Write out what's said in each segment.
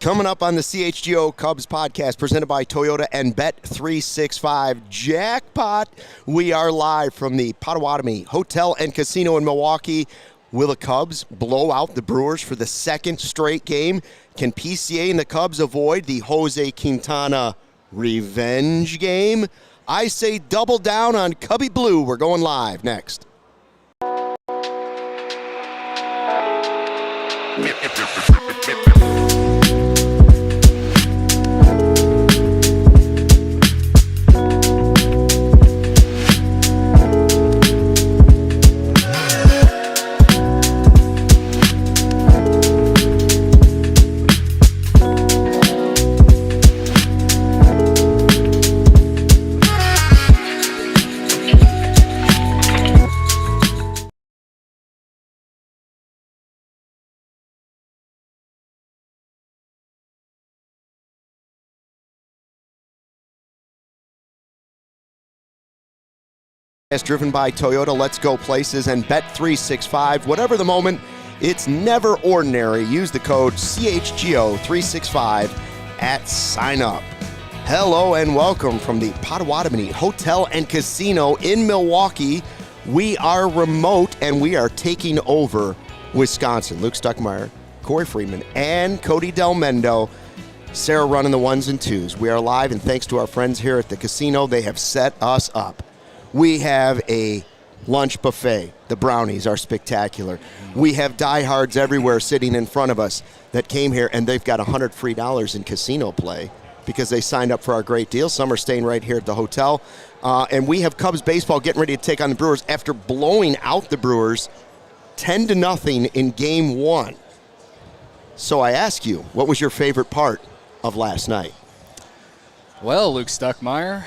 Coming up on the CHGO Cubs podcast presented by Toyota and Bet365 Jackpot, we are live from the Potawatomi Hotel and Casino in Milwaukee. Will the Cubs blow out the Brewers for the second straight game? Can PCA and the Cubs avoid the Jose Quintana revenge game? I say double down on Cubby Blue. We're going live next. Driven by Toyota, Let's Go Places, and Bet365. Whatever the moment, it's never ordinary. Use the code CHGO365 at sign up. Hello and welcome from the Potawatomi Hotel and Casino in Milwaukee. We are remote and we are taking over Wisconsin. Luke Stuckmeyer, Corey Friedman, and Cody Del Mendo. Sarah running the ones and twos. We are live, and thanks to our friends here at the casino, they have set us up. We have a lunch buffet. The brownies are spectacular. We have diehards everywhere sitting in front of us that came here, and they've got $100 free in casino play because they signed up for our great deal. Some are staying right here at the hotel. And we have Cubs baseball getting ready to take on the Brewers after blowing out the Brewers 10-0 in Game 1. So I ask you, what was your favorite part of last night? Well, Luke Stuckmeyer,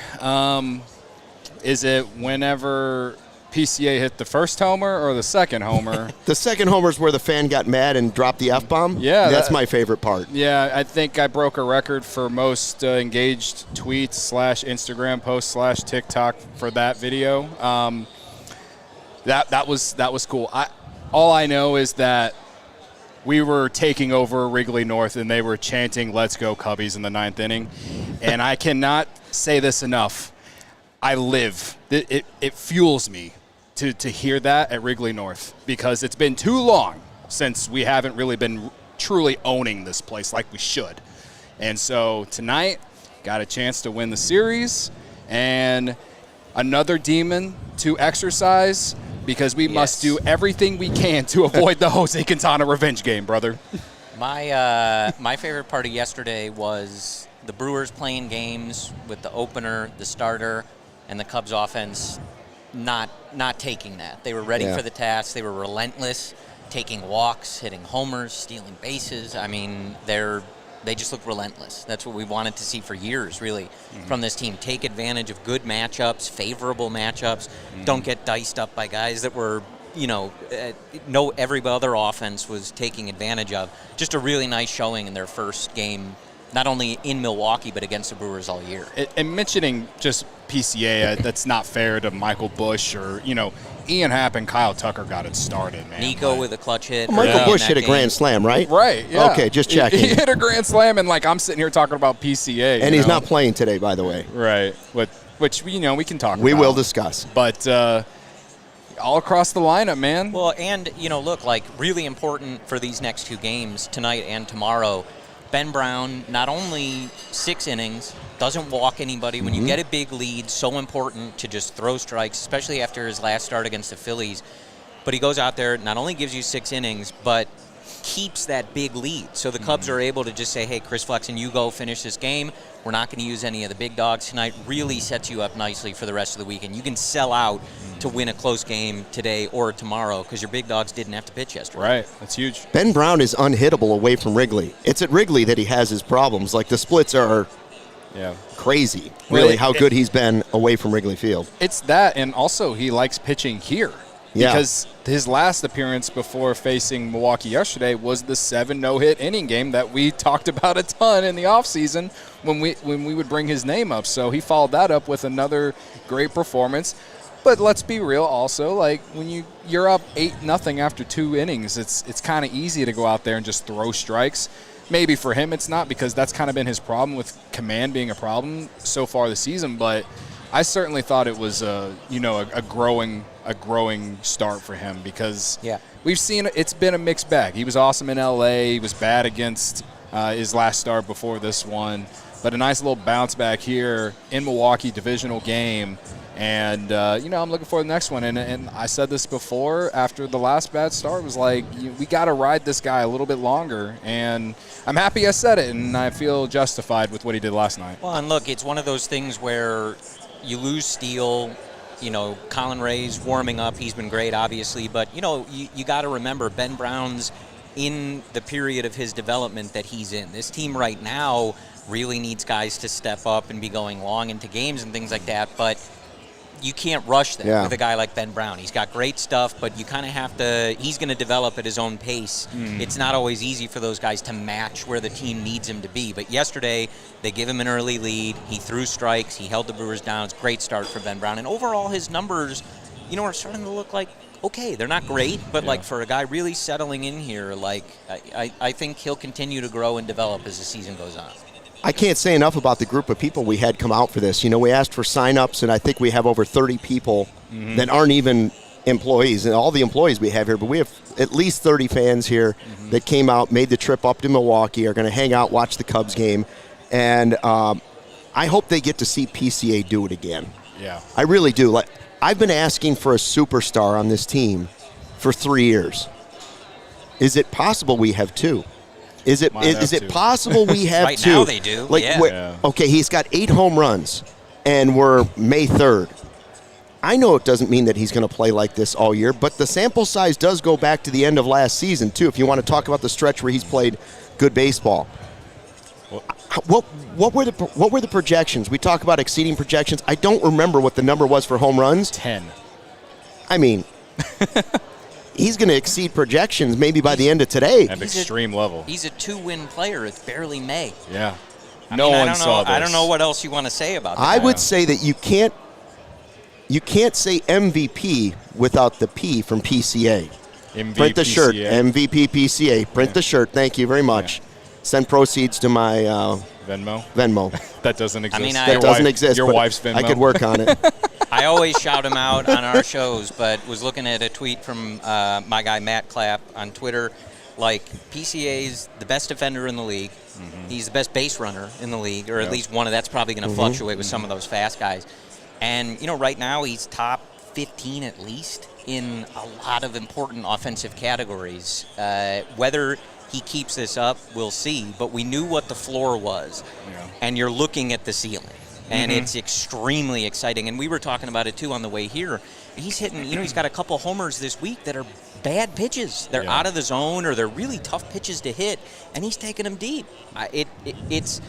is it whenever PCA hit the first homer or the second homer? The second homer is where the fan got mad and dropped the F-bomb? Yeah. That's my favorite part. Yeah, I think I broke a record for most engaged tweets / Instagram posts / TikTok for that video. That was cool. All I know is that we were taking over Wrigley North, and they were chanting, "Let's go Cubbies" in the 9th inning. And I cannot say this enough. I live. It fuels me to hear that at Wrigley North because it's been too long since we haven't really been truly owning this place like we should. And so tonight, got a chance to win the series and another demon to exercise because we must do everything we can to avoid the Jose Quintana revenge game, brother. My favorite part of yesterday was the Brewers playing games with the opener, the starter, and the Cubs offense not taking that. They were ready for the task. They were relentless, taking walks, hitting homers, stealing bases. I mean, they just look relentless. That's what we wanted to see for years, really, from this team. Take advantage of good matchups, favorable matchups. Don't get diced up by guys that were, every other offense was taking advantage of. Just a really nice showing in their first game, not only in Milwaukee, but against the Brewers all year. And mentioning just PCA, that's not fair to Michael Busch or, Ian Happ and Kyle Tucker got it started, man. Nico with a clutch hit. Michael Busch hit a grand slam, right? Right, yeah. Okay, just checking. He hit a grand slam, and, I'm sitting here talking about PCA. And he's not playing today, by the way. Right, which we can talk about. We will discuss. But all across the lineup, man. Well, and, look, really important for these next two games, tonight and tomorrow, Ben Brown, not only 6 innings, doesn't walk anybody. When you get a big lead, so important to just throw strikes, especially after his last start against the Phillies. But he goes out there, not only gives you 6 innings, but keeps that big lead. So the Cubs are able to just say, hey, Chris Flexen, you go finish this game. We're not going to use any of the big dogs tonight. Really sets you up nicely for the rest of the weekend. You can sell out to win a close game today or tomorrow because your big dogs didn't have to pitch yesterday. Right. That's huge. Ben Brown is unhittable away from Wrigley. It's at Wrigley that he has his problems. The splits are crazy, really, how good he's been away from Wrigley Field. It's that, and also he likes pitching here. Yeah. Because his last appearance before facing Milwaukee yesterday was the 7 no-hit inning game that we talked about a ton in the offseason when we would bring his name up. So he followed that up with another great performance. But let's be real also, like when you're up 8-0 after 2 innings, it's kind of easy to go out there and just throw strikes. Maybe for him it's not, because that's kind of been his problem with command being a problem so far this season, but I certainly thought it was a growing start for him, because we've seen it's been a mixed bag. He was awesome in LA, he was bad against his last start before this one, but a nice little bounce back here in Milwaukee, divisional game. And, I'm looking for the next one. And I said this before after the last bad start, was like, we got to ride this guy a little bit longer. And I'm happy I said it, and I feel justified with what he did last night. Well, and look, it's one of those things where you lose Steele. Colin Ray's warming up. He's been great, obviously. But, you got to remember, Ben Brown's in the period of his development that he's in. This team right now really needs guys to step up and be going long into games and things like that. But you can't rush them with a guy like Ben Brown. He's got great stuff, but you kind of have to – he's going to develop at his own pace. It's not always easy for those guys to match where the team needs him to be. But yesterday, they give him an early lead. He threw strikes. He held the Brewers down. It's a great start for Ben Brown. And overall, his numbers, are starting to look like, okay, they're not great, but like for a guy really settling in here, like I think he'll continue to grow and develop as the season goes on. I can't say enough about the group of people we had come out for this. We asked for sign-ups, and I think we have over 30 people that aren't even employees, and all the employees we have here, but we have at least 30 fans here that came out, made the trip up to Milwaukee, are going to hang out, watch the Cubs game, and I hope they get to see PCA do it again. Yeah. I really do. I've been asking for a superstar on this team for 3 years. Is it possible we have 2? Is it possible we have right 2? Now they do. Okay, he's got 8 home runs, and we're May 3rd. I know it doesn't mean that he's going to play like this all year, but the sample size does go back to the end of last season, too, if you want to talk about the stretch where he's played good baseball. What were the projections? We talk about exceeding projections. I don't remember what the number was for home runs. 10. I mean... He's going to exceed projections maybe by the end of today. At extreme level. He's a 2-win player. It's barely May. Yeah. I don't know what else you want to say about that. I would say that you can't say MVP without the P from PCA. Print the shirt. MVP PCA. Print the shirt. Thank you very much. Yeah. Send proceeds to my Venmo. That doesn't exist. That doesn't exist. Your wife's Venmo. I could work on it. I always shout him out on our shows, but was looking at a tweet from my guy Matt Clapp on Twitter. Like, PCA's the best defender in the league. He's the best base runner in the league, or at least one of that's probably going to fluctuate with some of those fast guys. And, right now he's top 15 at least in a lot of important offensive categories. Whether he keeps this up, we'll see. But we knew what the floor was, and you're looking at the ceiling. And it's extremely exciting. And we were talking about it, too, on the way here. He's hitting, he's got a couple homers this week that are bad pitches. They're out of the zone, or they're really tough pitches to hit, and he's taking them deep. It's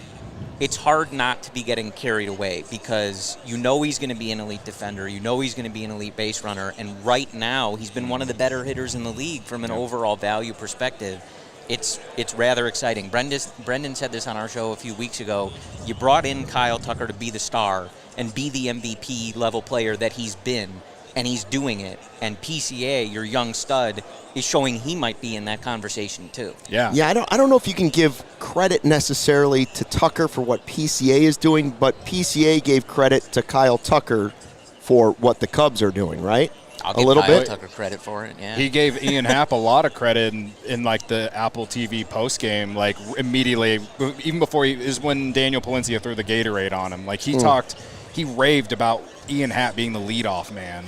hard not to be getting carried away, because he's going to be an elite defender. He's going to be an elite base runner. And right now, he's been one of the better hitters in the league from an overall value perspective. It's rather exciting. Brendan said this on our show a few weeks ago. You brought in Kyle Tucker to be the star and be the MVP level player that he's been, and he's doing it. And PCA, your young stud, is showing he might be in that conversation too. Yeah. I don't know if you can give credit necessarily to Tucker for what PCA is doing, but PCA gave credit to Kyle Tucker for what the Cubs are doing, right? I'll give Kyle Tucker credit for it. Yeah. He gave Ian Happ a lot of credit in like the Apple TV postgame, like immediately, even before is when Daniel Palencia threw the Gatorade on him. Like he raved about Ian Happ being the leadoff man.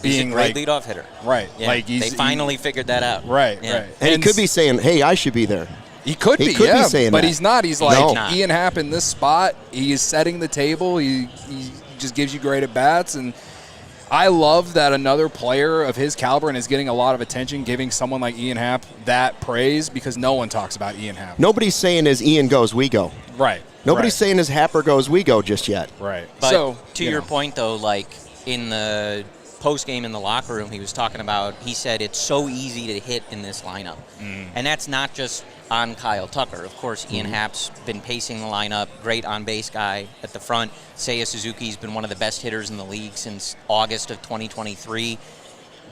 Being a great leadoff hitter. Right. Yeah. Like they finally figured that out. Right, yeah. right. And he could be saying, hey, I should be there. He could be saying but that. He's not. He's like, Ian Happ in this spot, he is setting the table. He just gives you great at-bats, and I love that another player of his caliber and is getting a lot of attention, giving someone like Ian Happ that praise, because no one talks about Ian Happ. Nobody's saying as Ian goes, we go. Right. Nobody's saying as Happer goes, we go just yet. Right. But to your point, though, like in the post-game in the locker room, he was talking about, he said it's so easy to hit in this lineup. And that's not just on Kyle Tucker. Of course, Ian Happ's been pacing the lineup, great on-base guy at the front. Seiya Suzuki's been one of the best hitters in the league since August of 2023.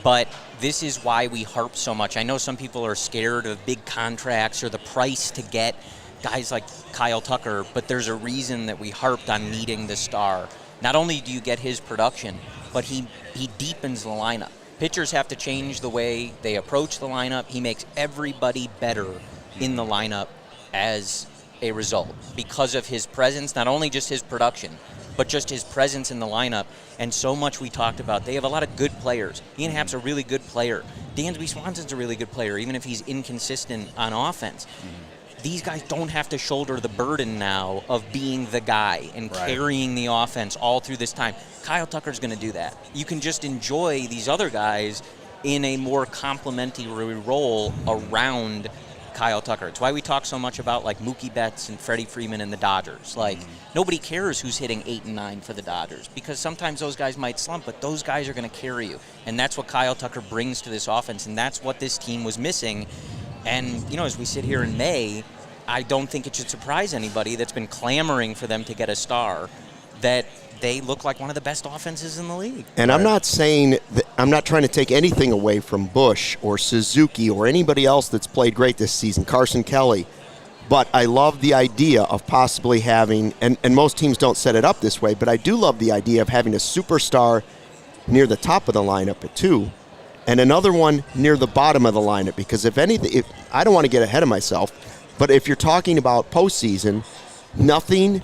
But this is why we harp so much. I know some people are scared of big contracts or the price to get guys like Kyle Tucker, but there's a reason that we harped on needing the star. Not only do you get his production, but he deepens the lineup. Pitchers have to change the way they approach the lineup. He makes everybody better in the lineup as a result because of his presence, not only just his production, but just his presence in the lineup. And so much we talked about. They have a lot of good players. Ian Happ's a really good player. Dansby Swanson's a really good player, even if he's inconsistent on offense. These guys don't have to shoulder the burden now of being the guy and carrying the offense all through this time. Kyle Tucker's going to do that. You can just enjoy these other guys in a more complementary role around Kyle Tucker. It's why we talk so much about like Mookie Betts and Freddie Freeman and the Dodgers. Like nobody cares who's hitting 8 and 9 for the Dodgers because sometimes those guys might slump, but those guys are going to carry you. And that's what Kyle Tucker brings to this offense, and that's what this team was missing. And, you know, as we sit here in May, I don't think it should surprise anybody that's been clamoring for them to get a star that they look like one of the best offenses in the league. And I'm not saying that, I'm not trying to take anything away from Bush or Suzuki or anybody else that's played great this season, Carson Kelly, but I love the idea of possibly having, and most teams don't set it up this way, but I do love the idea of having a superstar near the top of the lineup at 2 and another one near the bottom of the lineup, because if anything, I don't want to get ahead of myself, but if you're talking about postseason, nothing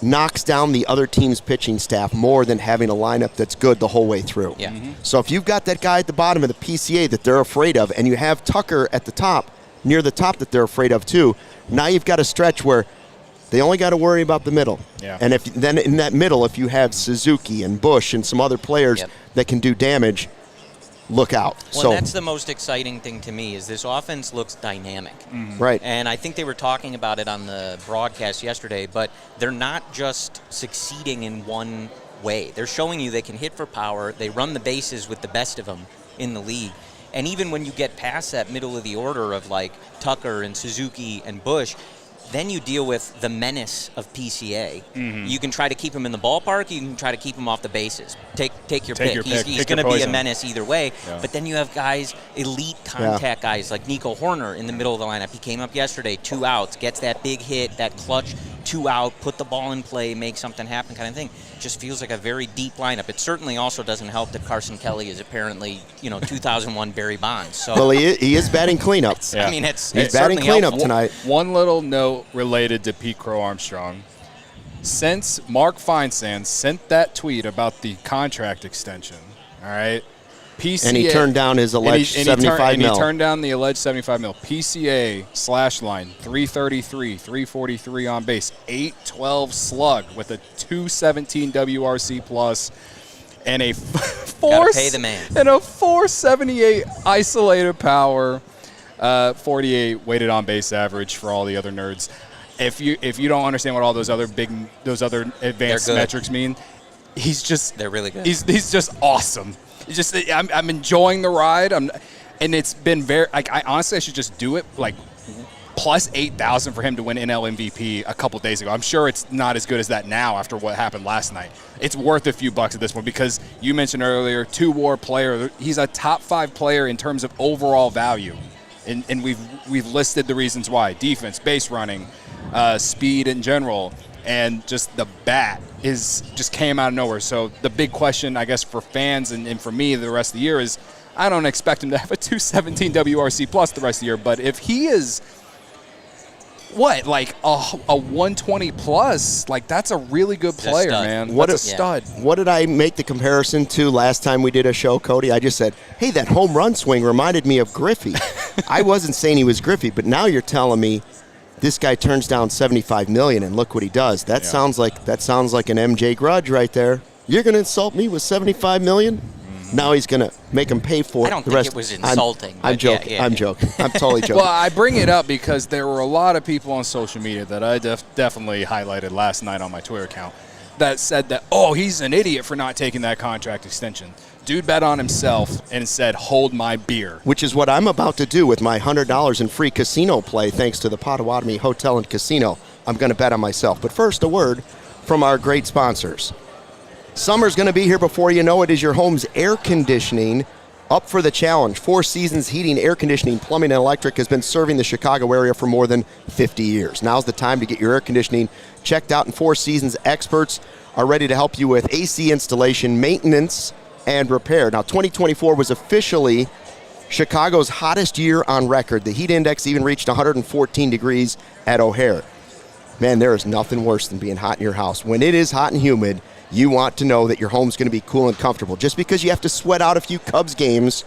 knocks down the other team's pitching staff more than having a lineup that's good the whole way through. Yeah. So if you've got that guy at the bottom of the PCA that they're afraid of, and you have Tucker at the top, near the top that they're afraid of too, now you've got a stretch where they only got to worry about the middle. Yeah. And if then in that middle, if you have Suzuki and Bush and some other players that can do damage, look out. Well, so that's the most exciting thing to me is this offense looks dynamic. Right. And I think they were talking about it on the broadcast yesterday, but they're not just succeeding in one way. They're showing you they can hit for power. They run the bases with the best of them in the league. And even when you get past that middle of the order of like Tucker and Suzuki and Bush, then you deal with the menace of PCA. You can try to keep him in the ballpark. You can try to keep him off the bases. Take your pick. He's going to be a menace either way. Yeah. But then you have guys, elite contact guys like Nico Horner in the middle of the lineup. He came up yesterday, 2 outs, gets that big hit, that clutch 2 out, put the ball in play, make something happen kind of thing. Just feels like a very deep lineup. It certainly also doesn't help that Carson Kelly is apparently, 2001 Barry Bonds. So well, he is batting cleanup. I mean, he's batting cleanup tonight. One little note related to Pete Crow-Armstrong. Since Mark Feinsand sent that tweet about the contract extension, all right, PCA, and he turned down his alleged 75 mil. He turned down the alleged 75 mil. PCA slash line 333, 343 on base, 812 slug with a 217 WRC plus, and a pay the man. And a 478 isolated power, 48 weighted on base average for all the other nerds. If you don't understand what all those other advanced metrics mean, they're really good. He's just awesome. I'm enjoying the ride. And it's been very I honestly should just do it like plus 8,000 for him to win NL MVP a couple days ago. I'm sure it's not as good as that now after what happened last night. It's worth a few bucks at this point because you mentioned earlier 2-WAR player. He's a top 5 player in terms of overall value, and we've listed the reasons why: defense, base running, speed in general. And just the bat just came out of nowhere. So the big question, I guess, for fans and for me the rest of the year is I don't expect him to have a 217 WRC plus the rest of the year. But if he is, like a 120 plus, like that's a really good player, man. What a stud. What did I make the comparison to last time we did a show, Cody? I just said, hey, that home run swing reminded me of Griffey. I wasn't saying he was Griffey, but now you're telling me this guy turns down $75 million, and look what he does. That sounds like an MJ Grudge right there. You're going to insult me with $75 million? Now he's going to make him pay for it. I don't think it was insulting. I'm joking. I'm joking. I'm totally joking. Well, I bring it up because there were a lot of people on social media that I definitely highlighted last night on my Twitter account that said that, oh, he's an idiot for not taking that contract extension. Dude bet on himself and said, hold my beer. Which is what I'm about to do with my $100 in free casino play thanks to the Potawatomi Hotel and Casino. I'm going to bet on myself. But first, a word from our great sponsors. Summer's going to be here before you know it. Is your home's air conditioning up for the challenge? Four Seasons Heating, Air Conditioning, Plumbing, and Electric has been serving the Chicago area for more than 50 years. Now's the time to get your air conditioning checked out, and Four Seasons experts are ready to help you with AC installation, maintenance, and repair. Now, 2024 was officially Chicago's hottest year on record. The heat index even reached 114 degrees at O'Hare. Man, there is nothing worse than being hot in your house. When it is hot and humid, you want to know that your home's going to be cool and comfortable. Just because you have to sweat out a few Cubs games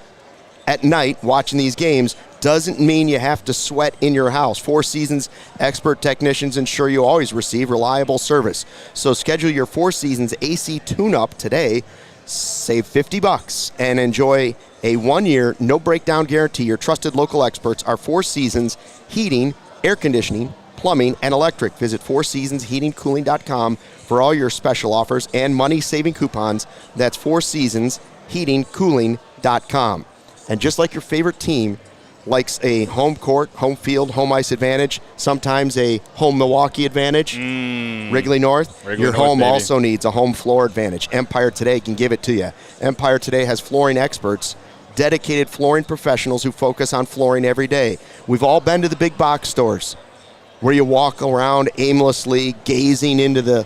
at night watching these games doesn't mean you have to sweat in your house. Four Seasons expert technicians ensure you always receive reliable service. So schedule your Four Seasons AC tune-up today. Save $50 and enjoy a 1-year, no breakdown guarantee. Your trusted local experts are Four Seasons Heating, Air Conditioning, Plumbing, and Electric. Visit fourseasonsheatingcooling.com for all your special offers and money-saving coupons. That's fourseasonsheatingcooling.com. And just like your favorite team likes a home court, home field, home ice advantage, sometimes a home Milwaukee advantage, Wrigley North, your home also needs a home floor advantage. Empire Today can give it to you. Empire Today has flooring experts, dedicated flooring professionals who focus on flooring every day. We've all been to the big box stores where you walk around aimlessly gazing into the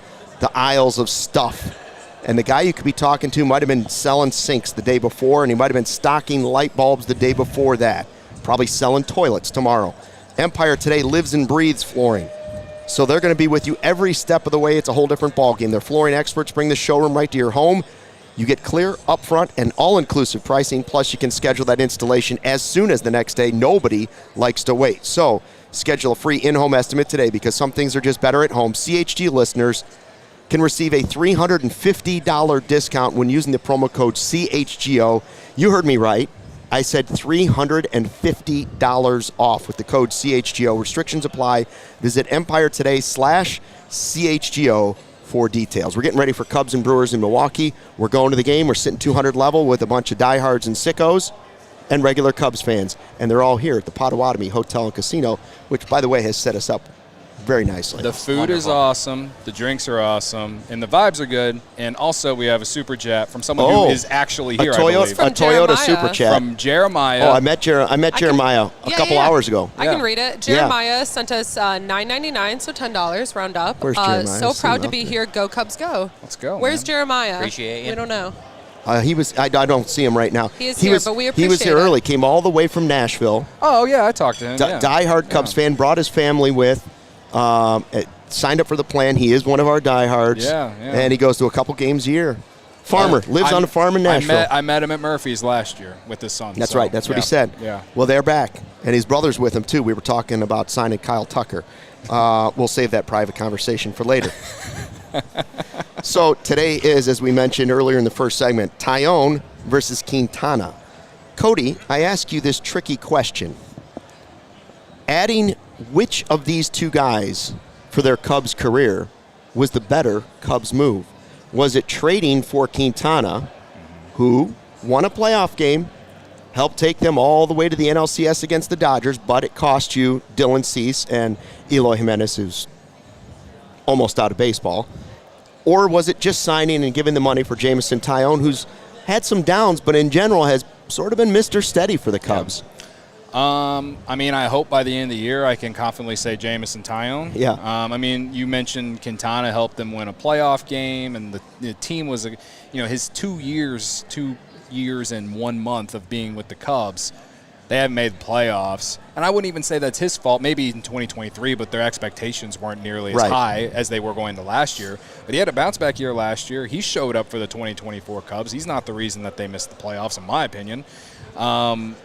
aisles of stuff. And the guy you could be talking to might have been selling sinks the day before, and he might have been stocking light bulbs the day before that. Probably selling toilets tomorrow. Empire Today lives and breathes flooring. So they're going to be with you every step of the way. It's a whole different ballgame. Their flooring experts bring the showroom right to your home. You get clear, upfront, and all-inclusive pricing, plus you can schedule that installation as soon as the next day. Nobody likes to wait. So schedule a free in-home estimate today because some things are just better at home. CHG listeners can receive a $350 discount when using the promo code CHGO. You heard me right. I said $350 off with the code CHGO. Restrictions apply. Visit EmpireToday/CHGO for details. We're getting ready for Cubs and Brewers in Milwaukee. We're going to the game. We're sitting 200 level with a bunch of diehards and sickos and regular Cubs fans. And they're all here at the Potawatomi Hotel and Casino, which, by the way, has set us up very nicely. The food is awesome, the drinks are awesome, and the vibes are good. And also, we have a super chat from someone who is actually here, I believe. A Toyota super chat. From Jeremiah. Oh, I met Jeremiah a couple hours ago. I can read it. Jeremiah sent us $9.99, so $10, round up. Where's Jeremiah? So proud to be here. Go Cubs, go. Let's go. Where's man. Jeremiah? Appreciate you. We don't know. He was. I don't see him right now. He is here, but we appreciate He was here early. Came all the way from Nashville. Oh, yeah, I talked to him. Diehard Cubs fan. Brought his family with. Signed up for the plan. He is one of our diehards. Yeah. And he goes to a couple games a year. Farmer. Lives on a farm in Nashville. I met him at Murphy's last year with his son. That's right. That's what he said. Yeah. Well, they're back. And his brother's with him, too. We were talking about signing Kyle Tucker. We'll save that private conversation for later. So today is, as we mentioned earlier in the first segment, Taillon versus Quintana. Cody, I ask you this tricky question. Adding which of these two guys for their Cubs career was the better Cubs move? Was it trading for Quintana, who won a playoff game, helped take them all the way to the NLCS against the Dodgers, but it cost you Dylan Cease and Eloy Jimenez, who's almost out of baseball? Or was it just signing and giving the money for Jameson Taillon, who's had some downs, but in general has sort of been Mr. Steady for the Cubs? I mean, I hope by the end of the year I can confidently say Jameson Taillon. Yeah. I mean, you mentioned Quintana helped them win a playoff game, and the team was, his 2 years and 1 month of being with the Cubs, they haven't made the playoffs. And I wouldn't even say that's his fault, maybe in 2023, but their expectations weren't nearly as high as they were going to last year. But he had a bounce-back year last year. He showed up for the 2024 Cubs. He's not the reason that they missed the playoffs, in my opinion. And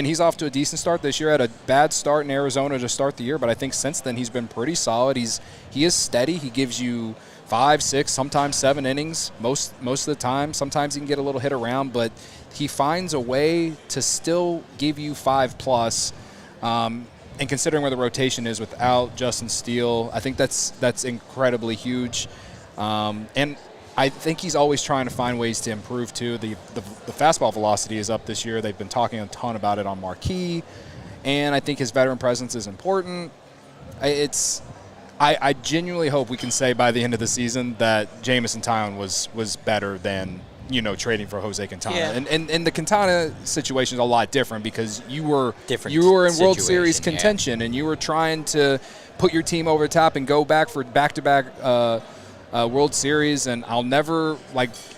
he's off to a decent start this year. Had a bad start in Arizona to start the year, but I think since then he's been pretty solid. He is steady. He gives you 5, 6, sometimes 7 innings most of the time. Sometimes he can get a little hit around, but he finds a way to still give you 5+. And considering where the rotation is without Justin Steele, I think that's incredibly huge. And I think he's always trying to find ways to improve, too. The fastball velocity is up this year. They've been talking a ton about it on Marquee. And I think his veteran presence is important. I genuinely hope we can say by the end of the season that Jameson Taillon was better than, trading for Jose Quintana. Yeah. And the Quintana situation is a lot different because you were in World Series contention and you were trying to put your team over the top and go back for back-to-back World Series, and I'll never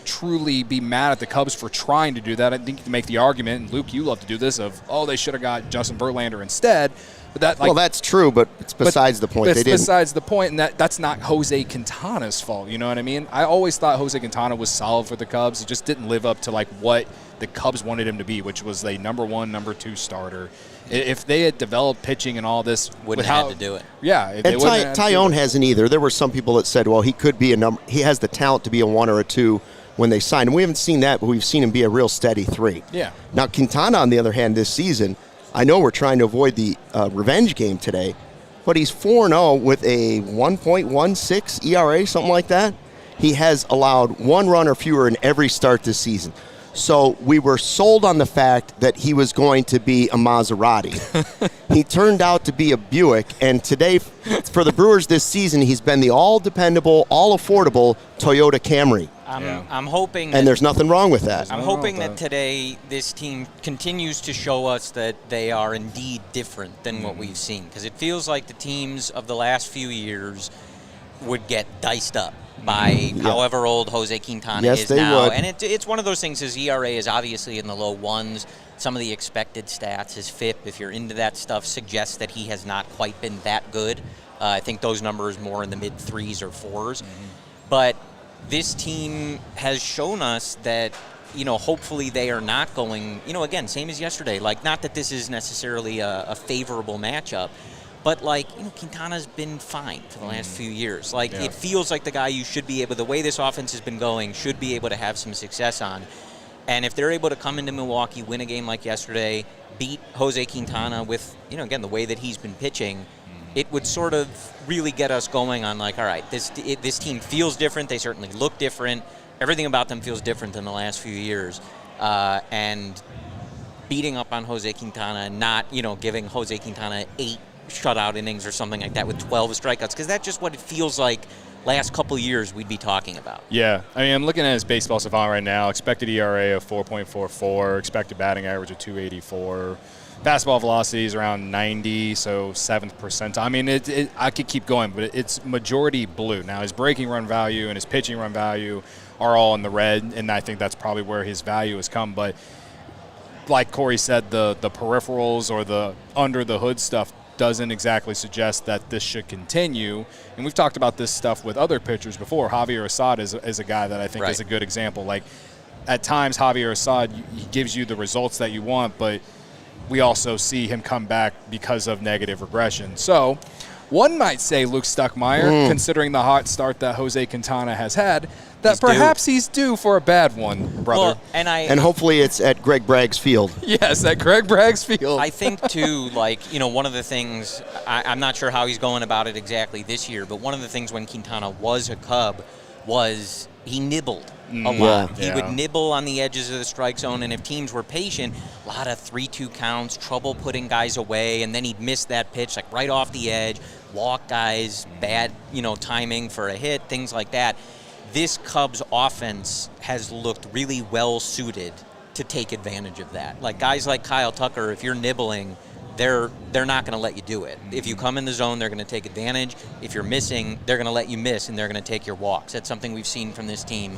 truly be mad at the Cubs for trying to do that. I think you can make the argument, and Luke, you love to do this, of they should have got Justin Verlander instead. But that's true, but it's besides the point. It's besides the point, and that's not Jose Quintana's fault. You know what I mean? I always thought Jose Quintana was solid for the Cubs. He just didn't live up to what the Cubs wanted him to be, which was a number 1, number 2 starter. If they had developed pitching and all this, wouldn't have had to do it. Yeah, and Taillon hasn't either. There were some people that said, well, he could be he has the talent to be a 1 or a 2 when they signed him. We haven't seen that, but we've seen him be a real steady 3. Yeah. Now Quintana, on the other hand, this season, I know we're trying to avoid the revenge game today, but he's 4-0 with a 1.16 ERA, something like that. He has allowed 1 run or fewer in every start this season. So we were sold on the fact that he was going to be a Maserati. He turned out to be a Buick, and today, for the Brewers this season, he's been the all-dependable, all-affordable Toyota Camry. I'm hoping... And there's nothing wrong with that. I'm hoping that today this team continues to show us that they are indeed different than what we've seen, because it feels like the teams of the last few years would get diced up by however old Jose Quintana is now. Would. And it's one of those things. His ERA is obviously in the low 1s. Some of the expected stats, his FIP, if you're into that stuff, suggests that he has not quite been that good. I think those numbers more in the mid-3s or 4s. But this team has shown us that, hopefully they are not going, again, same as yesterday. Not that this is necessarily a favorable matchup, but, Quintana's been fine for the last few years. It feels like the guy you should be able, the way this offense has been going, should be able to have some success on. And if they're able to come into Milwaukee, win a game like yesterday, beat Jose Quintana with, again, the way that he's been pitching, it would sort of really get us going on, all right, this team feels different. They certainly look different. Everything about them feels different than the last few years. And beating up on Jose Quintana, not, giving Jose Quintana 8 shutout innings or something like that with 12 strikeouts, because that's just what it feels like last couple years we'd be talking about. Yeah. I'm looking at his baseball savant right now. Expected ERA of 4.44, expected batting average of 284. Fastball velocity is around 90, so 7th percentile. I could keep going, but it's majority blue. Now, his breaking run value and his pitching run value are all in the red, and I think that's probably where his value has come. But like Corey said, the peripherals or the under-the-hood stuff doesn't exactly suggest that this should continue. And we've talked about this stuff with other pitchers before. Javier Assad is a guy that I think is a good example. At times, Javier Assad, he gives you the results that you want, but we also see him come back because of negative regression. So one might say, Luke Stuckmeyer, considering the hot start that Jose Quintana has had, that he's due for a bad one, brother. Well, and hopefully it's at Greg Bragg's field. Yes, at Greg Bragg's field. I think, too, one of the things, I'm not sure how he's going about it exactly this year, but one of the things when Quintana was a Cub was he nibbled a lot. He would nibble on the edges of the strike zone, and if teams were patient, a lot of 3-2 counts, trouble putting guys away, and then he'd miss that pitch right off the edge, walk guys, bad timing for a hit, things like that. This Cubs offense has looked really well suited to take advantage of that. Guys like Kyle Tucker, if you're nibbling, they're not going to let you do it. If you come in the zone, they're going to take advantage. If you're missing, they're going to let you miss, and they're going to take your walks. That's something we've seen from this team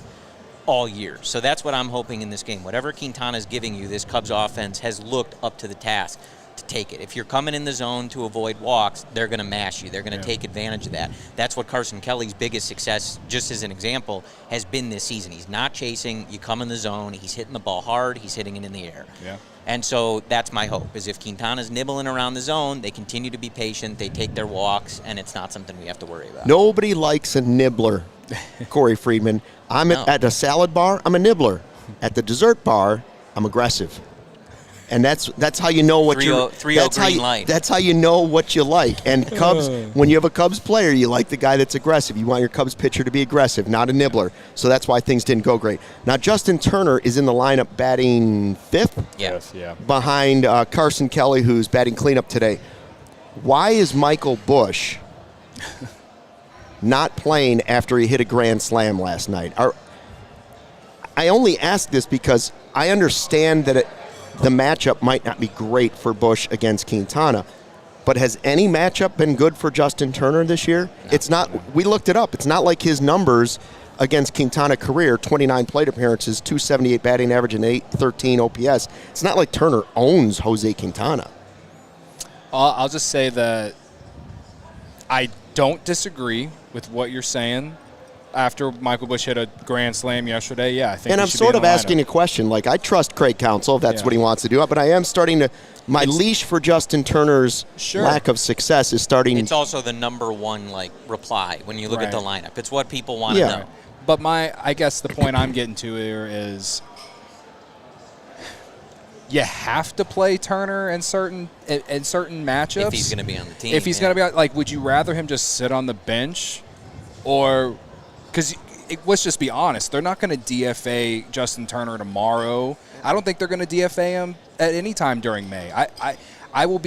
all year. So that's what I'm hoping in this game. Whatever Quintana's giving you, this Cubs offense has looked up to the task to take it. If you're coming in the zone to avoid walks, they're going to mash you. They're going to take advantage of that. That's what Carson Kelly's biggest success, just as an example, has been this season. He's not chasing. You come in the zone. He's hitting the ball hard. He's hitting it in the air. Yeah. And so that's my hope, is if Quintana's nibbling around the zone, they continue to be patient, they take their walks, and it's not something we have to worry about. Nobody likes a nibbler, Corey Friedman. At a salad bar, I'm a nibbler. At the dessert bar, I'm aggressive. And that's how you know what you 3-0 green light. That's how you know what you like. And Cubs, when you have a Cubs player, you like the guy that's aggressive. You want your Cubs pitcher to be aggressive, not a nibbler. So that's why things didn't go great. Now Justin Turner is in the lineup batting 5th. Yeah. Behind Carson Kelly, who's batting cleanup today. Why is Michael Busch not playing after he hit a grand slam last night? I only ask this because I understand that the matchup might not be great for Busch against Quintana, but has any matchup been good for Justin Turner this year? No. It's not. We looked it up. It's not like his numbers against Quintana career, 29 plate appearances, 278 batting average, and 813 OPS. It's not like Turner owns Jose Quintana. I'll just say that I don't disagree with what you're saying. After Michael Busch hit a grand slam yesterday, yeah, I think. And I'm sort of asking a question. Like, I trust Craig Counsell if that's what he wants to do, but I am starting to. My leash for Justin Turner's lack of success is starting. It's also the number one reply when you look at the lineup. It's what people want to know. But I guess the point I'm getting to here is, you have to play Turner in certain matchups if he's going to be on the team. If he's going to be would you rather him just sit on the bench, or? Because let's just be honest, they're not going to DFA Justin Turner tomorrow. I don't think they're going to DFA him at any time during May. I will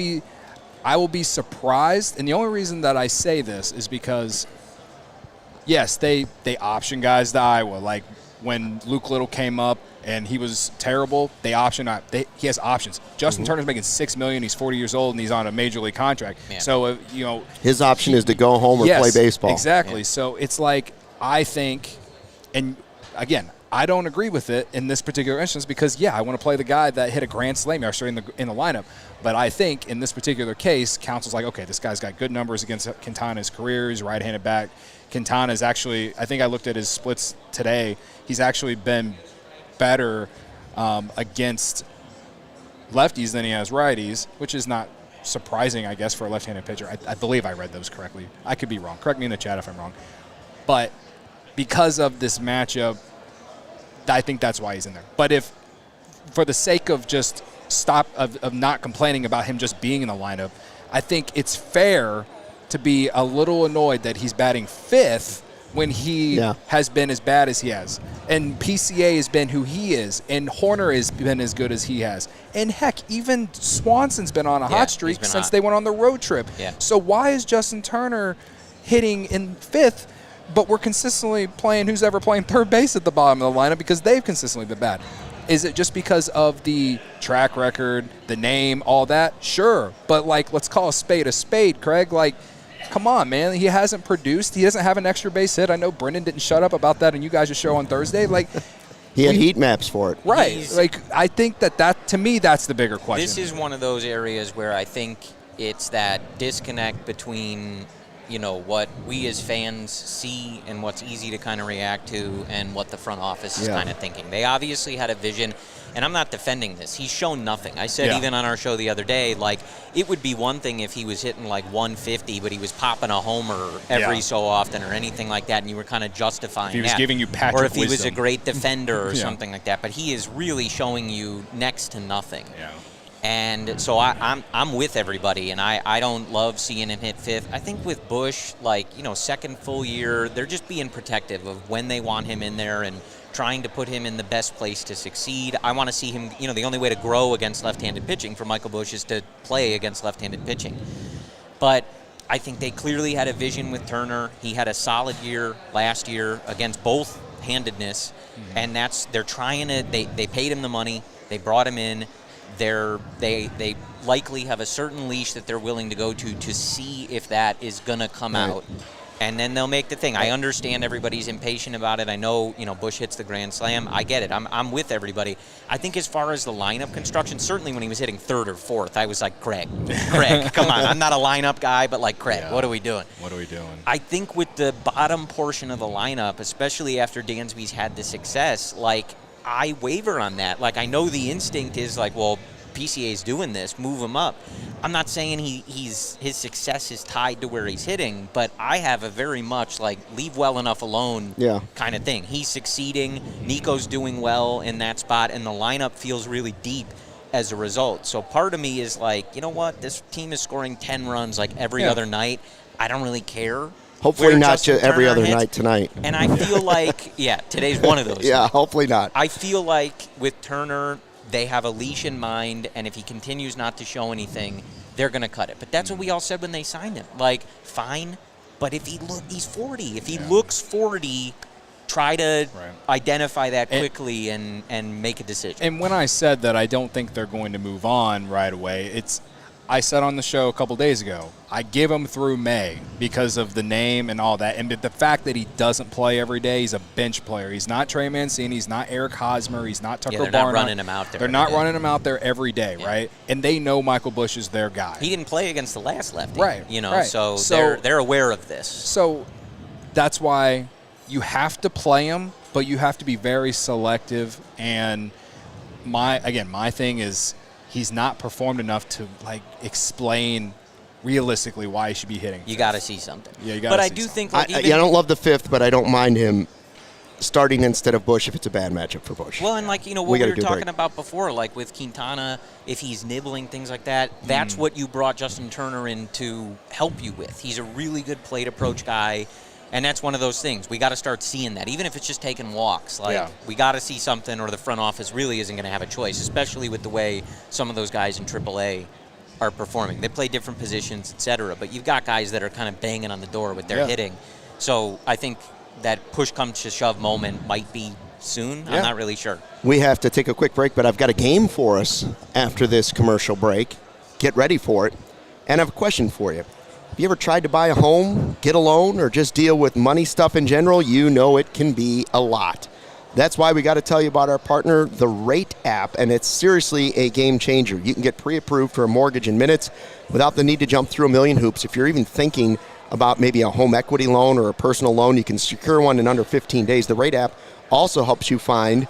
be surprised, and the only reason that I say this is because, yes, they option guys to Iowa. Like when Luke Little came up and he was terrible, they option. He has options. Justin Turner's making $6 million. He's 40 years old and he's on a major league contract. Yeah. So his option is to go home or play baseball. Exactly. Yeah. So it's like. I think, and again, I don't agree with it in this particular instance because, I want to play the guy that hit a grand slam yesterday in the lineup. But I think in this particular case, Counsell's like, okay, this guy's got good numbers against Quintana's career. He's right-handed back. Quintana's actually, I think I looked at his splits today. He's actually been better against lefties than he has righties, which is not surprising, I guess, for a left-handed pitcher. I believe I read those correctly. I could be wrong. Correct me in the chat if I'm wrong. But because of this matchup, I think that's why he's in there. But if, for the sake of just of not complaining about him just being in the lineup, I think it's fair to be a little annoyed that he's batting 5th when he has been as bad as he has. And PCA has been who he is, and Horner has been as good as he has. And heck, even Swanson's been on a hot streak since they went on the road trip. Yeah. So why is Justin Turner hitting in 5th? But we're consistently playing who's ever playing third base at the bottom of the lineup because they've consistently been bad. Is it just because of the track record, the name, all that? Sure. But, let's call a spade, Craig. Come on, man. He hasn't produced. He doesn't have an extra base hit. I know Brendan didn't shut up about that on you guys' show on Thursday. He had heat maps for it. Right. I think that, to me, that's the bigger question. This is one of those areas where I think it's that disconnect between – what we as fans see and what's easy to kind of react to and what the front office is kind of thinking. They obviously had a vision, and I'm not defending this. He's shown nothing. I said even on our show the other day, it would be one thing if he was hitting 150, but he was popping a homer every so often or anything like that, and you were kind of justifying that. If he was giving you Patrick or if he Wisdom. was a great defender or something like that. But he is really showing you next to nothing. Yeah. And so I'm with everybody, and I don't love seeing him hit 5th. I think with Busch, second full year, they're just being protective of when they want him in there and trying to put him in the best place to succeed. I want to see him, the only way to grow against left-handed pitching for Michael Busch is to play against left-handed pitching. But I think they clearly had a vision with Turner. He had a solid year last year against both handedness, and they're trying to, they paid him the money, they brought him in. They likely have a certain leash that they're willing to go to see if that is going to come out. And then they'll make the thing. I understand everybody's impatient about it. I know, Busch hits the grand slam. I get it. I'm with everybody. I think as far as the lineup construction, certainly when he was hitting 3rd or 4th, I was like, Craig, come on. I'm not a lineup guy, but Craig, what are we doing? What are we doing? I think with the bottom portion of the lineup, especially after Dansby's had the success, I waver on that. I know the instinct is PCA's doing this, move him up. I'm not saying his success is tied to where he's hitting, but I have a very much leave well enough alone kind of thing. He's succeeding. Nico's doing well in that spot, and the lineup feels really deep. as a result. So part of me is like, you know what? This team is scoring 10 runs like every other night. I don't really care. Hopefully where not Justin every Turner other hits. night tonight. And I feel like, today's one of those. Yeah, nights. hopefully not. I feel like with Turner, they have a leash in mind, and if he continues not to show anything, they're going to cut it. But that's what we all said when they signed him. Like, fine, but if he's 40. If he looks 40, try to identify that quickly and make a decision. And when I said that I don't think they're going to move on right away, I said on the show a couple days ago, I give him through May because of the name and all that. And the fact that he doesn't play every day, he's a bench player. He's not Trey Mancini. He's not Eric Hosmer. He's not Tucker Barnhart. They're not running him out there. They're not running him out there every day, right? And they know Michael Busch is their guy. He didn't play against the last lefty. Right. So they're aware of this. So that's why you have to play him, but you have to be very selective. And my thing is, he's not performed enough to explain realistically why he should be hitting. You got to see something. Yeah, you got to. But I do think. I don't love the fifth, but I don't mind him starting instead of Busch if it's a bad matchup for Busch. Well, and what we were talking about before, like with Quintana, if he's nibbling things like that, that's what you brought Justin Turner in to help you with. He's a really good plate approach guy. And that's one of those things. We got to start seeing that, even if it's just taking walks. We got to see something, or the front office really isn't going to have a choice, especially with the way some of those guys in AAA are performing. They play different positions, et cetera, but you've got guys that are kind of banging on the door with their hitting. So I think that push comes to shove moment might be soon. I'm not really sure. We have to take a quick break, but I've got a game for us after this commercial break. Get ready for it. And I have a question for you. Have you ever tried to buy a home, get a loan, or just deal with money stuff in general? You know it can be a lot. That's why we got to tell you about our partner, the Rate app, and it's seriously a game changer. You can get pre-approved for a mortgage in minutes without the need to jump through a million hoops. If you're even thinking about maybe a home equity loan or a personal loan, you can secure one in under 15 days. The Rate app also helps you find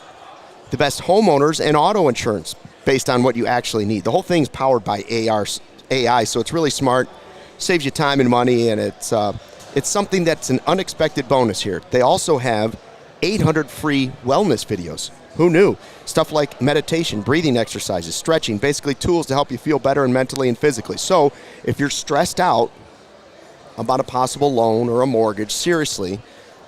the best homeowners and auto insurance based on what you actually need. The whole thing's powered by AI, so it's really smart. Saves you time and money, and it's something that's an unexpected bonus here. They also have 800 free wellness videos. Who knew? Stuff like meditation, breathing exercises, stretching, basically tools to help you feel better and mentally and physically. So if you're stressed out about a possible loan or a mortgage, seriously,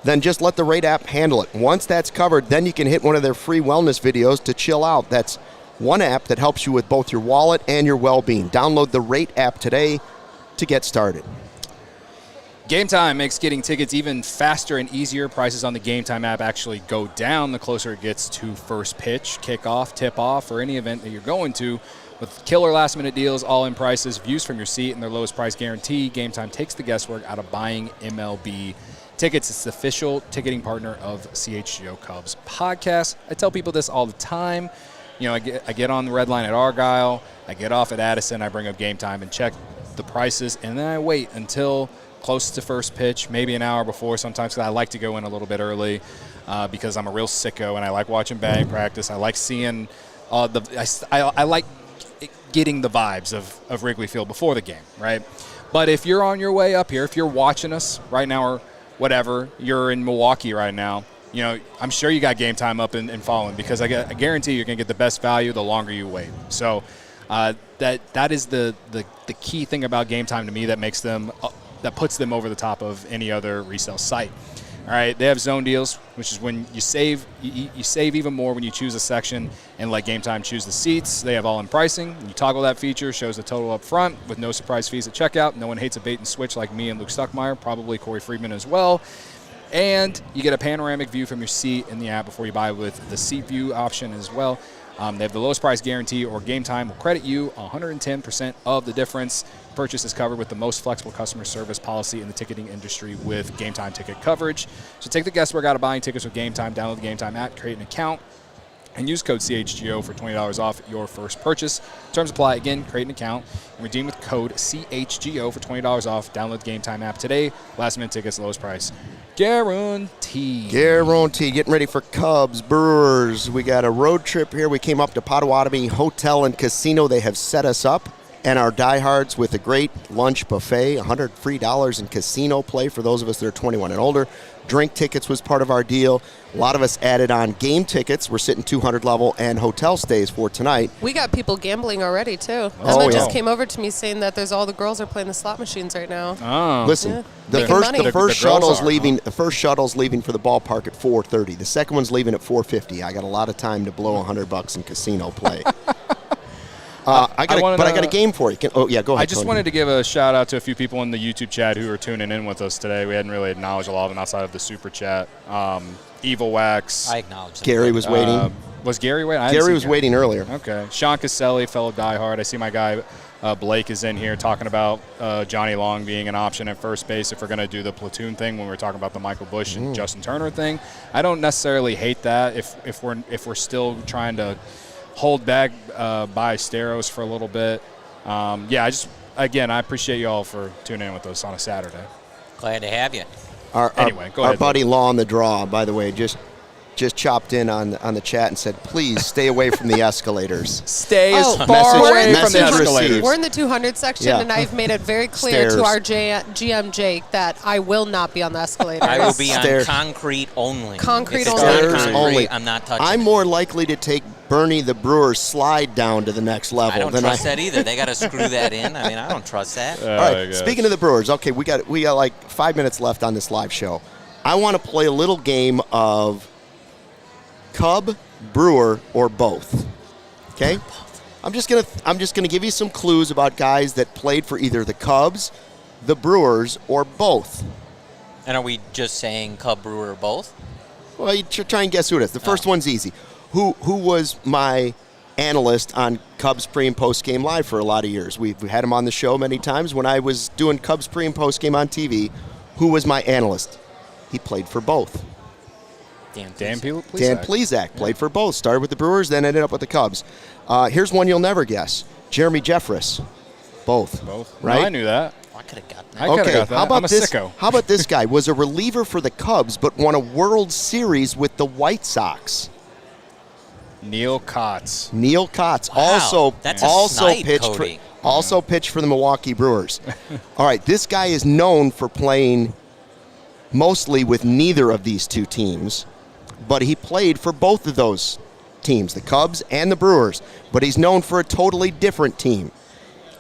then just let the Rate app handle it. Once that's covered, then you can hit one of their free wellness videos to chill out. That's one app that helps you with both your wallet and your well-being. Download the Rate app today to get started. Gametime makes getting tickets even faster and easier. Prices on the Gametime app actually go down the closer it gets to first pitch, kickoff, tip-off, or any event that you're going to. With killer last-minute deals, all-in prices, views from your seat, and their lowest price guarantee, Gametime takes the guesswork out of buying MLB tickets. It's the official ticketing partner of CHGO Cubs podcast. I tell people this all the time. I get on the red line at Argyle, I get off at Addison, I bring up Gametime and check the prices, and then I wait until close to first pitch, maybe an hour before sometimes, because I like to go in a little bit early because I'm a real sicko and I like watching batting practice. I like seeing I like getting the vibes of Wrigley Field before the game, right? But if you're on your way up here, if you're watching us right now or whatever, you're in Milwaukee right now, I'm sure you got Gametime up and following, because I guarantee you're going to get the best value the longer you wait. So that is the key thing about Gametime to me that makes them that puts them over the top of any other resale site. All right, they have zone deals, which is when you save even more when you choose a section and let Gametime choose the seats. They have all-in pricing. You toggle that feature, shows the total up front with no surprise fees at checkout. No one hates a bait and switch like me and Luke Stuckmeyer, probably Corey Friedman as well. And you get a panoramic view from your seat in the app before you buy with the seat view option as well. They have the lowest price guarantee, or Gametime will credit you 110% of the difference. Purchase is covered with the most flexible customer service policy in the ticketing industry with Gametime ticket coverage. So take the guesswork out of buying tickets with Gametime. Download the Gametime app, create an account, and use code CHGO for $20 off your first purchase. Terms apply. Again, create an account and redeem with code CHGO for $20 off. Download the Gametime app today. Last minute tickets, lowest price guaranteed. Getting ready for Cubs, Brewers. We got a road trip here. We came up to Potawatomi Hotel and Casino. They have set us up and our diehards with a great lunch buffet, $100 free in casino play for those of us that are 21 and older. Drink tickets was part of our deal. A lot of us added on game tickets. We're sitting 200 level and hotel stays for tonight. We got people gambling already, too. Oh, Emma yeah. just came over to me saying that all the girls are playing the slot machines right now. Oh. Listen, Yeah. the Making first money. the first The girls shuttle's are, leaving. The first shuttle's leaving for the ballpark at 4:30. The second one's leaving at 4:50. I got a lot of time to blow $100 in casino play. I got a game for you. Go ahead. I just Tony. wanted to give a shout out to a few people in the YouTube chat who are tuning in with us today. We hadn't really acknowledged a lot of them outside of the super chat. Evil Wax. I acknowledge that. Gary was waiting. Was Gary waiting? I didn't Gary see was waiting earlier. Okay. Sean Caselli, fellow diehard. I see my guy Blake is in here talking about Johnny Long being an option at first base if we're going to do the platoon thing when we're talking about the Michael Busch and Justin Turner thing. I don't necessarily hate that if we're still trying to hold back by Steros for a little bit. I appreciate you all for tuning in with us on a Saturday. Glad to have you. Go ahead. Our buddy Law on the Draw, by the way, just chopped in on the chat and said, please stay away from the escalators. Stay as Oh, far message- away from the message escalators. received. We're in the 200 section, Yeah. and I've made it very clear Stairs. to our GM Jake that I will not be on the escalator. I will be Stairs. on concrete only. Concrete if it's only. not Stairs concrete, only. I'm not touching I'm it. more likely to take Bernie the Brewer's slide down to the next level I don't than trust that either. They got to screw that in. I mean, I don't trust that. All right. Speaking of the Brewers, okay, we got like 5 minutes left on this live show. I want to play a little game of Cub, Brewer, or both. Okay? I'm just gonna give you some clues about guys that played for either the Cubs, the Brewers, or both. And are we just saying Cub, Brewer, or both? Well, you try and guess who it is. The first one's easy. Who was my analyst on Cubs pre and post game live for a lot of years? We had him on the show many times when I was doing Cubs pre and post game on TV. Who was my analyst? He played for both. Dan Plesac played for both. Started with the Brewers, then ended up with the Cubs. Here's one you'll never guess. Jeremy Jeffress. Both. Right? No, I knew that. I could have gotten that. I could have Okay, got that. how about I'm a this? sicko. How about this guy? Was a reliever for the Cubs, but won a World Series with the White Sox. Neil Kotz. Neil Kotz Wow, that's a snipe, pitched Cody. for the Milwaukee Brewers. All right, this guy is known for playing mostly with neither of these two teams, but he played for both of those teams, the Cubs and the Brewers, but he's known for a totally different team.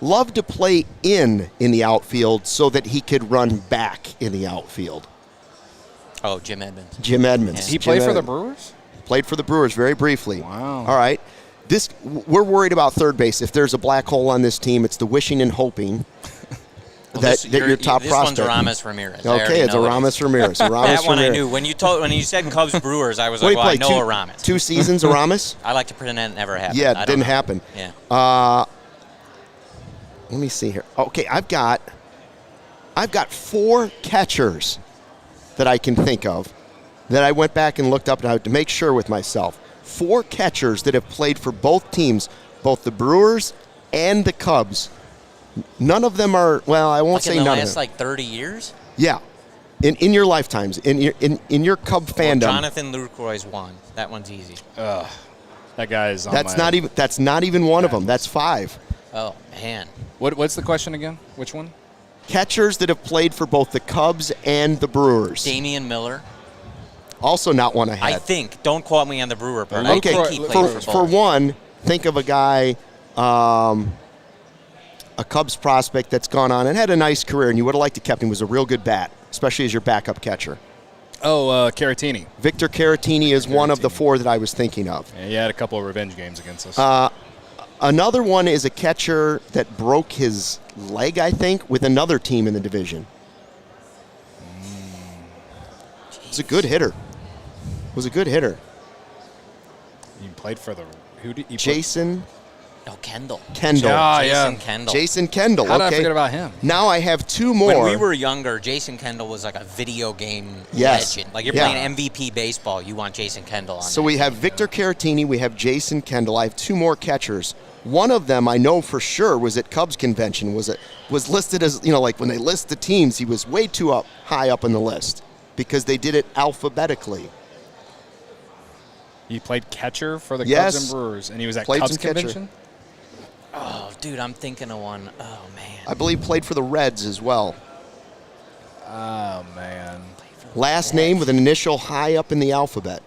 Loved to play in the outfield so that he could run back in the outfield. Oh, Jim Edmonds. Jim Edmonds. He Jim played for the Edmonds. Brewers? Played for the Brewers very briefly. Wow. All right. We're worried about third base. If there's a black hole on this team, it's the wishing and hoping that your top this prospect. one's Aramis Ramirez. I Okay, already it's know it Aramis is. Ramirez. That Aramis one I Ramirez. knew. When you said Cubs Brewers, I was What like, did well, he I play? know Aramis. 2 seasons, Aramis? I like to pretend that never happened. Yeah, I it don't didn't know. happen. Yeah. Let me see here. Okay, I've got 4 catchers that I can think of that I went back and looked up now to make sure with myself. 4 catchers that have played for both teams, both the Brewers and the Cubs. None of them are, well, I won't Like say in the none of last them. 30 years? Yeah. In your lifetimes, in your Cub Well, fandom. Jonathan Lucroy's one. That one's easy. That guy is on That's my- not even one of them. That's 5. Oh, man. What's the question again? Which one? Catchers that have played for both the Cubs and the Brewers. Damian Miller. Also not one I had. I think. Don't quote me on the Brewer part. I Okay, think he played for for both. one, think of a guy, a Cubs prospect that's gone on and had a nice career, and you would have liked to kept him. Was a real good bat, especially as your backup catcher. Oh, Caratini. Victor Caratini is one of the 4 that I was thinking of. Yeah, he had a couple of revenge games against us. Another one is a catcher that broke his leg, I think, with another team in the division. He's a good hitter. Was a good hitter. He played for the who did he Jason Oh, Kendall. Kendall. Yeah, Jason yeah. Kendall. Jason Kendall. How did okay. I forget about him? Now I have 2 more. When we were younger, Jason Kendall was like a video game Yes. legend. Like you're Yeah. playing MVP baseball, you want Jason Kendall on. So that we have team. Victor Caratini, we have Jason Kendall. I have 2 more catchers. One of them I know for sure was at Cubs convention. Was listed as, like when they list the teams, he was way too high up on the list because they did it alphabetically. He played catcher for the Yes. Cubs and Brewers, and he was at Played Cubs some catcher. convention. Oh, dude, I'm thinking of one. Oh, man. I believe played for the Reds as well. Oh, man. Last name with an initial high up in the alphabet.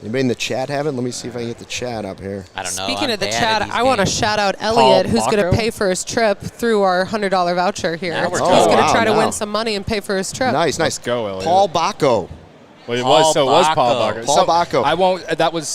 Anybody in the chat have it? Let me see if I can get the chat up here. I don't know. Speaking I'm of the bad chat, at these I want to games. shout out Elliot, who's going Baco? to pay for his trip through our $100 voucher here. Now we're He's talking. going to Wow, try to now. win some money and pay for his trip. Nice. Let's go, Elliot. Paul Baco. Well, it Paul was Paul Baco. Baco. Paul Baco. I won't.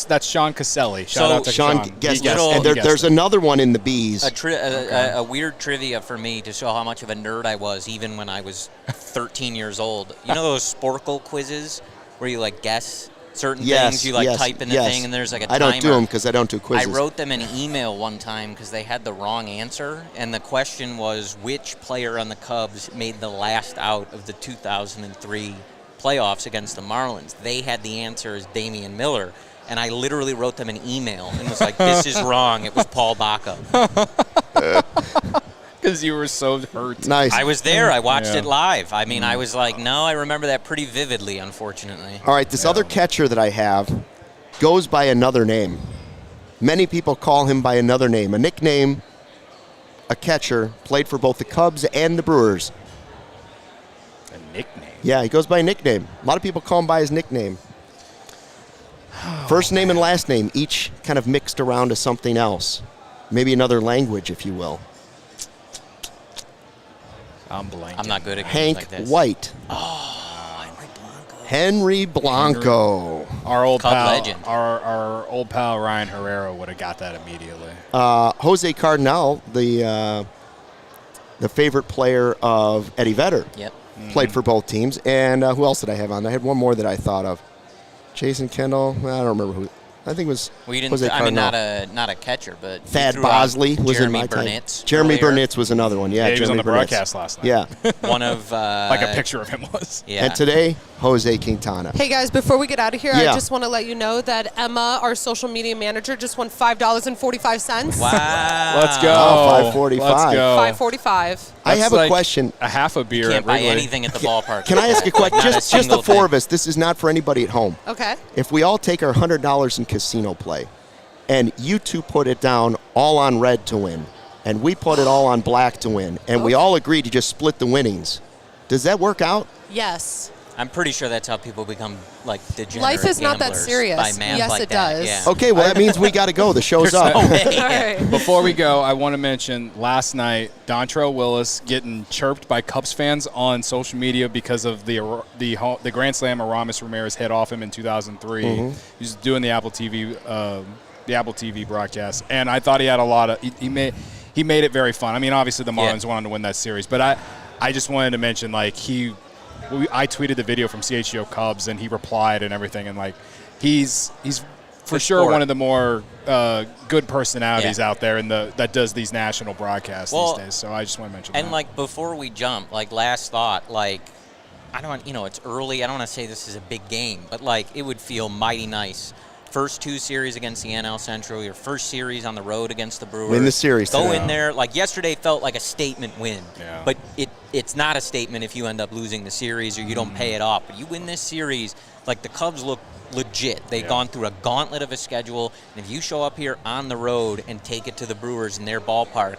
That's Sean Caselli. Shout out to Sean He guessed guessed it. it. And He guessed there's it. another one in the B's. A weird trivia for me to show how much of a nerd I was even when I was 13 years old. You know those Sporkle quizzes where you like guess certain things? You like type in the thing and there's like a timer. I don't do them because I don't do quizzes. I wrote them an email one time because they had the wrong answer, and the question was which player on the Cubs made the last out of the 2003 playoffs against the Marlins. They had the answer as Damian Miller, and I literally wrote them an email and was like, this is wrong. It was Paul Baco. Because you were so hurt. Nice. I was there. I watched Yeah. it live. I mean, I was like, no, I remember that pretty vividly, unfortunately. All right, this other catcher that I have goes by another name. Many people call him by another name. A nickname, a catcher, played for both the Cubs and the Brewers. A nickname. Yeah, he goes by a nickname. A lot of people call him by his nickname. First name and last name, each kind of mixed around to something else. Maybe another language, if you will. I'm blanking. I'm not good at games Hank like this. White. Henry Blanco. Our old Cub pal, legend. Our old pal Ryan Herrera would have got that immediately. Jose Cardinal, the favorite player of Eddie Vedder. Yep. Played for both teams. And who else did I have on? I had one more that I thought of. Jason Kendall. I don't remember who. I think it was Well, you didn't. Jose I mean, Cardinal. not a catcher, but you Thad threw out Bosley was in Jeremy my time. Burnitz Jeremy earlier. Burnitz was another one. Yeah, Yeah, he was on Jeremy the Burnitz. broadcast last night. Yeah. One of Like a picture of him was. Yeah. And today, Jose Quintana. Hey guys, before we get out of here, Yeah. I just want to let you know that Emma, our social media manager, just won $5.45. Wow. Let's go. Oh, $5.45. Let's go. $5.45. I have a like question. A half a beer Can't at buy Wrigley. anything at the ballpark. Can I ask a question? Not a Just the single four thing. of us. This is not for anybody at home. Okay. If we all take our $100 in casino play, and you two put it down all on red to win, and we put it all on black to win, and we all agreed to just split the winnings, does that work out? Yes. I'm pretty sure that's how people become like degenerate Life is not that gamblers, serious. By math Yes, like it that. does. Yeah. Okay, well, that means we got to go. The show's up. All right. Before we go, I want to mention last night, Dontrell Willis getting chirped by Cubs fans on social media because of the Grand Slam Aramis Ramirez hit off him in 2003. He was doing the Apple TV broadcast, and I thought he had a lot of he made it very fun. I mean, obviously the Marlins wanted to win that series, but I just wanted to mention I tweeted the video from CHGO Cubs, and he replied and everything, and like he's for sure sport. one of the more good personalities out there that does these national broadcasts these days. So I just want to mention that. And like before we jump, like last thought, like I don't, it's early. I don't want to say this is a big game, but like it would feel mighty nice. First two series against the NL Central, your first series on the road against the Brewers. Win the series Go today. in there. Like yesterday felt like a statement win. Yeah. But it's not a statement if you end up losing the series or you don't pay it off. But you win this series, like the Cubs look legit. They've gone through a gauntlet of a schedule. And if you show up here on the road and take it to the Brewers in their ballpark,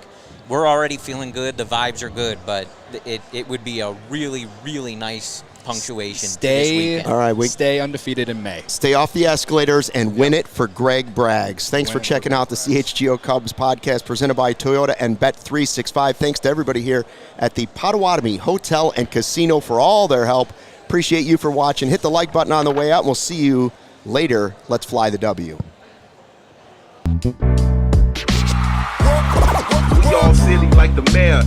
we're already feeling good. The vibes are good. But it would be a really, really nice punctuation to this weekend. All right, stay undefeated in May. Stay off the escalators and win it for Greg Braggs. Thanks for checking out the CHGO Cubs podcast presented by Toyota and Bet365. Thanks to everybody here at the Potawatomi Hotel and Casino for all their help. Appreciate you for watching. Hit the like button on the way out, and we'll see you later. Let's fly the W. We all silly like the mayor.